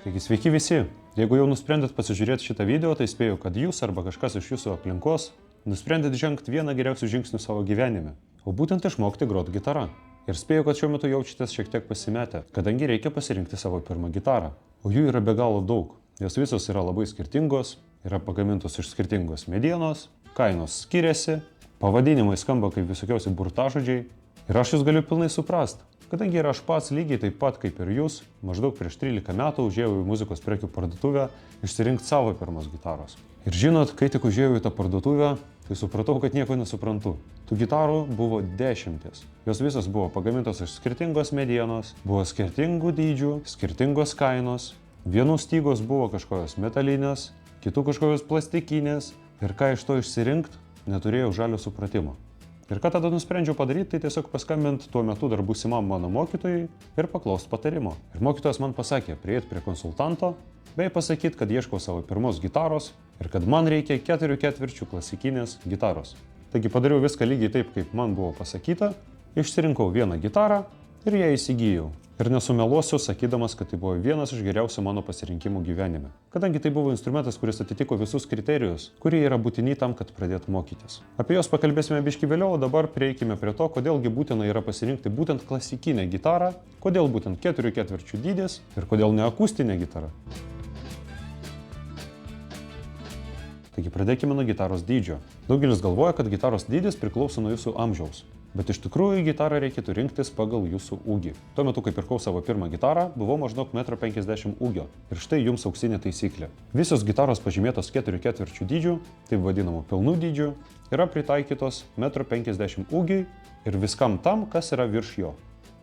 Taigi sveiki visi. Jeigu jau nusprendėt pasižiūrėti šitą video, tai spėju, kad jūs arba kažkas iš jūsų aplinkos nusprendėt žengti vieną geriausių žingsnių savo gyvenime, o būtent išmokti groti gitarą. Ir spėju, kad šiuo metu jaučiatės šiek tiek pasimetę, kadangi reikia pasirinkti savo pirmą gitarą. O jų yra be galo daug. Jos visos yra labai skirtingos, yra pagamintos iš skirtingos medienos, kainos skiriasi, pavadinimai skamba kaip visokiausi burtažodžiai. Ir aš jūs galiu pilnai suprasti, kadangi ir aš pats lygiai taip pat kaip ir jūs, maždaug prieš 13 metų užėjau į muzikos prekių parduotuvę išsirinkti savo pirmos gitaros. Ir žinot, kai tik užėjau į tą parduotuvę, tai supratau, kad nieko nesuprantu. Tų gitarų buvo dešimtis. Jos visos buvo pagamintos iš skirtingos medienos, buvo skirtingų dydžių, skirtingos kainos. Vienų stygos buvo kažkokios metalinės, kitų kažkokios plastikinės. Ir ką iš to išsirinkti, neturėjau žalio supratimo. Ir ką tada nusprendžiau padaryti, tai tiesiog paskambinti tuo metu dar būsimam mano mokytojui ir paklausti patarimo. Ir mokytojas man pasakė prieit prie konsultanto, bei pasakyti, kad ieškau savo pirmos gitaros ir kad man reikia 4/4 klasikinės gitaros. Taigi padariau viską lygiai taip, kaip man buvo pasakyta, išsirinkau vieną gitarą ir ją įsigijau. Ir nesumeluosiu, sakydamas, kad tai buvo vienas iš geriausių mano pasirinkimų gyvenime. Kadangi tai buvo instrumentas, kuris atitiko visus kriterijus, kurie yra būtini tam, kad pradėtų mokytis. Apie juos pakalbėsime biškį vėliau, o dabar prieikime prie to, kodėlgi būtina yra pasirinkti būtent klasikinę gitarą, kodėl būtent 4/4 dydis ir kodėl ne akustinė gitara. Taigi pradėkime nuo gitaros dydžio. Daugelis galvoja, kad gitaros dydis priklauso nuo jūsų amžiaus. Bet iš tikrųjų gitarą reikėtų rinktis pagal jūsų ūgį. Tuo metu, kai pirkau savo pirmą gitarą, buvau maždaug 1,50 m ūgio. Ir štai jums auksinė taisyklė. Visos gitaros pažymėtos 4/4 dydžių, taip vadinamų pilnų dydžių, yra pritaikytos 1,50 m ūgiui ir viskam tam, kas yra virš jo.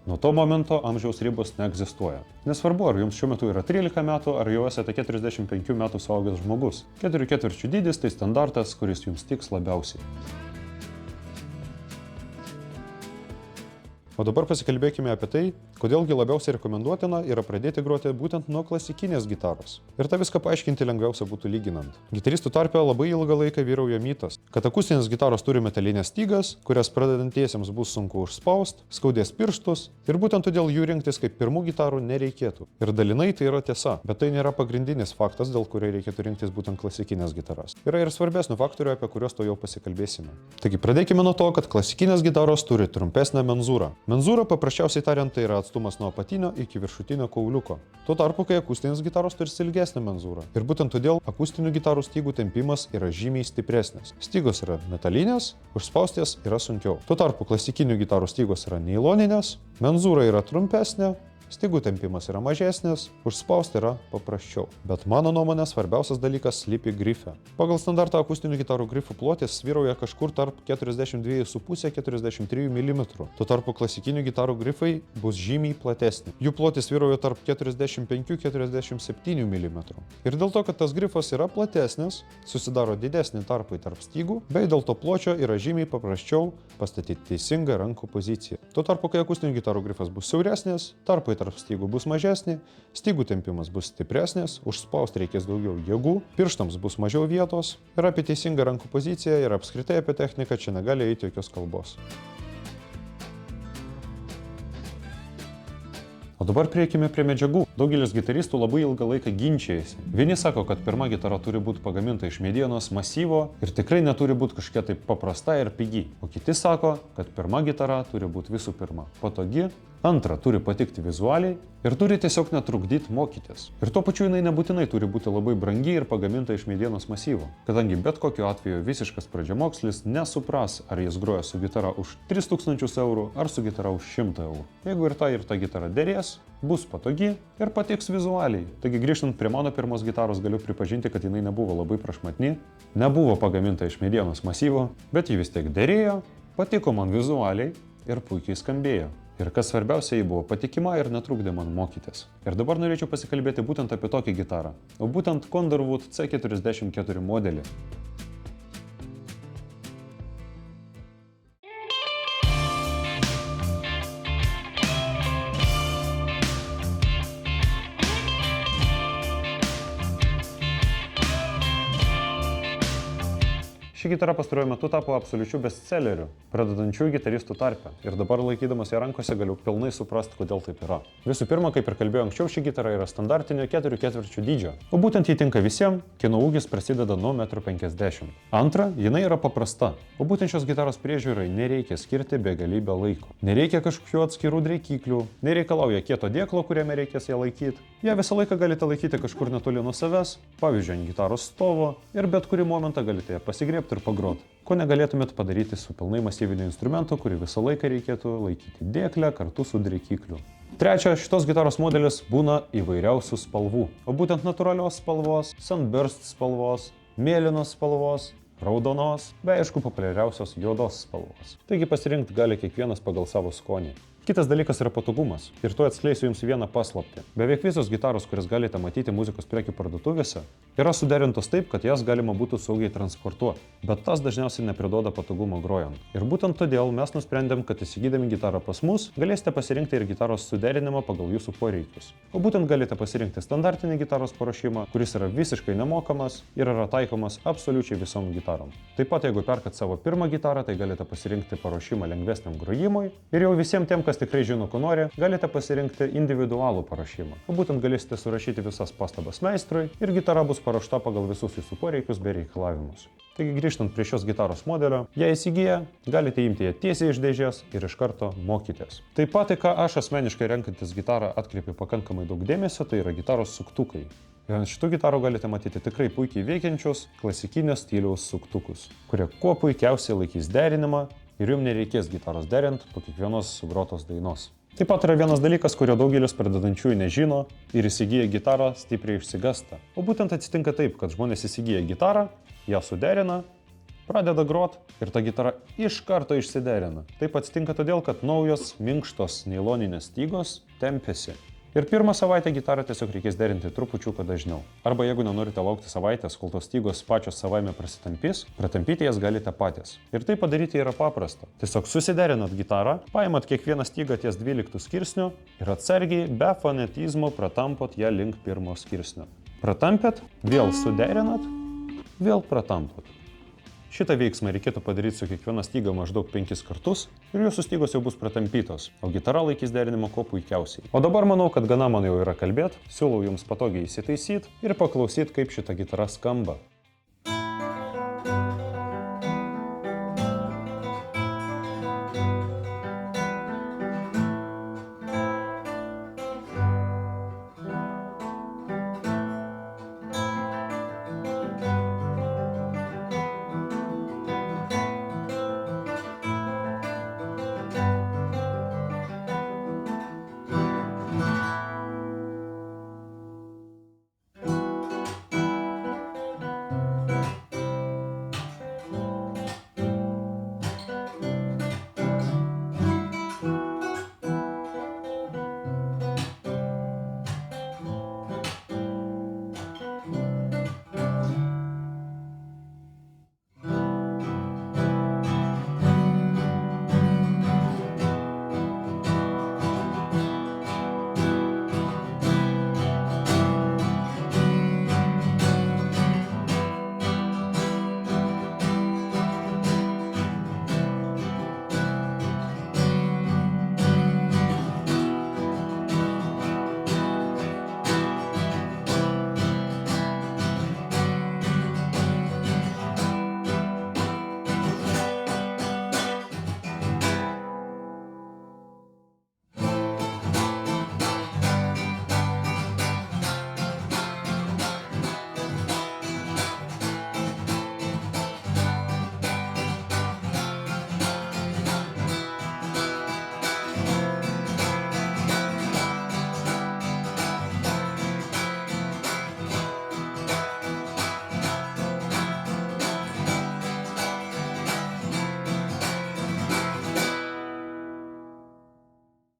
Nuo to momento amžiaus ribos neegzistuoja. Nesvarbu, ar jums šiuo metu yra 13 metų, ar jau esate 45 metų suaugęs žmogus. 4/4 dydis tai standartas, kuris jums tiks labiausiai. O dabar pasikalbėkime apie tai, kodėlgi labiausiai rekomenduotina yra pradėti groti būtent nuo klasikinės gitaros. Ir tą viską paaiškinti lengviausia būtų lyginant. Gitaristų tarpe labai ilgą laiką vyrauja mitas, kad akustinės gitaros turi metalinės stygas, kurias pradedantiesiems bus sunku užspausti, skaudės pirštus ir būtent todėl jų rinktis kaip pirmų gitarų nereikėtų. Ir dalinai tai yra tiesa, bet tai nėra pagrindinis faktas, dėl kurio reikėtų rinktis būtent klasikinės gitaras. Yra ir svarbesnių faktorių, apie kuriuos to jau pasikalbėsime. Taigi pradėkime nuo to, kad klasikinės gitaros turi trumpesnę menzūrą. Menzūra, paprasčiausiai tariant, tai yra atstumas nuo apatinio iki viršutinio kauliuko. Tuo tarpu, kai akustinės gitaros turi ilgesnę menzūrą. Ir būtent todėl akustinių gitarų stygų tempimas yra žymiai stipresnis. Stygos yra metalinės, užspausti jas yra sunkiau. Tuo tarpu klasikinių gitarų stygos yra nailoninės, menzūra yra trumpesnė, stygų tempimas yra mažesnis, užspausti yra paprasčiau. Bet mano nuomonė svarbiausias dalykas slypi grife. Pagal standartą akustinių gitarų grifų plotis svyrauja kažkur tarp 42,5–43 mm. Tuo tarpu klasikinių gitarų grifai bus žymiai platesni. Jų plotis svyrauja tarp 45–47 mm. Ir dėl to, kad tas grifas yra platesnis, susidaro didesni tarpai tarp stygų, bei dėl to pločio yra žymiai paprasčiau pastatyti teisingą rankų poziciją. Tuo tarpu, kai akustinių gitarų grifas bus siauresnis, tarpai tarp stygų bus mažesni, stygų tempimas bus stipresnis, užspausti reikės daugiau jėgų, pirštams bus mažiau vietos ir apie teisingą rankų poziciją ir apskritai apie techniką čia negali eiti jokios kalbos. O dabar prieikime prie medžiagų. Daugelis gitaristų labai ilgą laiką ginčijasi. Vieni sako, kad pirma gitara turi būti pagaminta iš medienos masyvo ir tikrai neturi būti kažkokia taip paprasta ir pigi. O kiti sako, kad pirma gitara turi būti visų pirma patogi, antra turi patikti vizualiai ir turi tiesiog netrukdyti mokytis. Ir tuo pačiu jinai nebūtinai turi būti labai brangi ir pagaminta iš medienos masyvo, kadangi bet kokiu atveju visiškas pradžiamokslis nesupras, ar jis groja su gitara už 3000 eurų ar su gitara už 100 eurų. Jeigu ir ta gitara derės, bus patogi ir patiks vizualiai. Taigi grįžtant prie mano pirmos gitaros galiu pripažinti, kad jinai nebuvo labai prašmatni, nebuvo pagaminta iš medienos masyvo, bet ji vis tiek derėjo, patiko man vizualiai ir puikiai skambėjo. Ir kas svarbiausia, ji buvo patikima ir netrukdė man mokytis. Ir dabar norėčiau pasikalbėti būtent apie tokią gitarą, o būtent Condorwood C44 modelį. Ši gitara pastaruoju metu tapo absoliučiu bestselleriu, pradedančiųjų gitaristų tarpe. Ir dabar laikydamas ją rankose galiu pilnai suprasti, kodėl taip yra. Visų pirma, kaip ir kalbėjau anksčiau, ši gitara yra standartinio 4/4 dydžio, o būtent ji tinka visiems, kieno ūgis prasideda nuo 1,50 m. Antra, jinai yra paprasta, o būtent šios gitaros priežiūrai nereikia skirti begalybę laiko. Nereikia kažkokių atskirų dreikiklių, nereikalauja kieto dėklo, kuriame reikės ją laikyti. Ją visą laiką galite laikyti kažkur netoli nuo savęs, pavyzdžiui, ant gitaros stovo, ir bet kurį momentą galite ją pasigriebti ir pagroti. Ko negalėtumėt padaryti su pilnai masyviniu instrumentu, kurį visą laiką reikėtų laikyti dėklę kartu su dreikikliu. Trečia, šitos gitaros modelis būna įvairiausių spalvų, o būtent natūralios spalvos, sunburst spalvos, mėlynos spalvos, raudonos, bei aišku populiariausios juodos spalvos. Taigi pasirinkti gali kiekvienas pagal savo skonį. Kitas dalykas yra patogumas. Ir tuo atskleisiu jums vieną paslaptį. Beveik visos gitaros, kurias galite matyti muzikos prekių parduotuvėse, yra suderintos taip, kad jas galima būtų saugiai transportuoti. Bet tas dažniausiai nepriduoda patogumo grojant. Ir būtent todėl mes nusprendėm, kad įsigydami gitarą pas mus, galėsite pasirinkti ir gitaros suderinimą pagal jūsų poreikius. O būtent galite pasirinkti standartinį gitaros paruošimą, kuris yra visiškai nemokamas ir yra taikomas absoliučiai visom gitarom. Taip pat, jeigu perkat savo pirmą gitarą, tai galite pasirinkti paruošimą lengvesniam grojimui. Ir jau visiems tiem, kas tikrai žino, ko nori, galite pasirinkti individualų paruošimą. O būtent galėsite surašyti visas pastabas meistrui ir gitara bus paruošta pagal visus jūsų poreikius bei reikalavimus. Taigi grįžtant prie šios gitaros modelio, ją įsigiję, galite imti ją tiesiai iš dėžės ir iš karto mokytis. Taip pat, ką aš asmeniškai renkantis gitarą atkreipiu pakankamai daug dėmesio, tai yra gitaros suktukai. Ir ant šitų gitarų galite matyti tikrai puikiai veikiančius klasikinio stiliaus suktukus, kurie kuo puikiausiai laikys derinimą ir jums nereikės gitaros derinti po kiekvienos sugrotos dainos. Taip pat yra vienas dalykas, kurio daugelis pradedančiųjų nežino ir įsigiję gitarą stipriai išsigąsta. O būtent atsitinka taip, kad žmonės įsigiję gitarą, ją suderina, pradeda grot ir ta gitara iš karto išsiderina. Taip atsitinka todėl, kad naujos minkštos nailoninės stygos tempiasi. Ir pirmą savaitę gitarą tiesiog reikės derinti trupučiuką dažniau. Arba jeigu nenorite laukti savaitės, kol tos stygos pačios savaime prasitampys, pratampyti jas galite patys. Ir tai padaryti yra paprasta. Tiesiog susiderinat gitarą, paimat kiekvieną stygą ties 12 skirsniu ir atsargiai, be fanatizmo pratampot ją link pirmo skirsnio. Pratampėt, vėl suderinat, vėl pratampot. Šitą veiksmą reikėtų padaryti su kiekviena styga maždaug 5 kartus ir jūsų stygos jau bus pratampytos, o gitara laikys derinimą kuo puikiausiai. O dabar manau, kad gana man jau yra kalbėti, siūlau jums patogiai įsitaisyti ir paklausyti, kaip šita gitara skamba.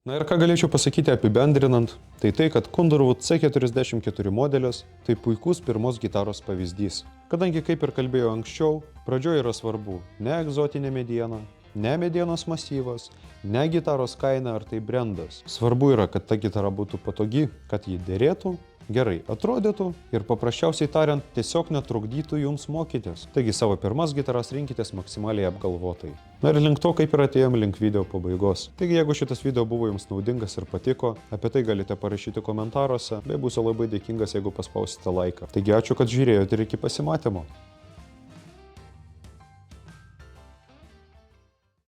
Na ir ką galėčiau pasakyti apibendrinant, tai kad Kunderwood C44 modelis tai puikus pirmos gitaros pavyzdys. Kadangi, kaip ir kalbėjau anksčiau, pradžioje yra svarbu ne egzotinė mediena, ne medienos masyvas, ne gitaros kaina ar tai brendas. Svarbu yra, kad ta gitara būtų patogi, kad ji derėtų gerai atrodytų ir paprasčiausiai tariant tiesiog netrukdytų jums mokytis. Taigi savo pirmas gitaras rinkitės maksimaliai apgalvotai. Na ir link to kaip ir atėjom link video pabaigos. Taigi jeigu šitas video buvo jums naudingas ir patiko, apie tai galite parašyti komentaruose, bei būsiu labai dėkingas, jeigu paspausite laiką. Taigi ačiū, kad žiūrėjote ir iki pasimatymo.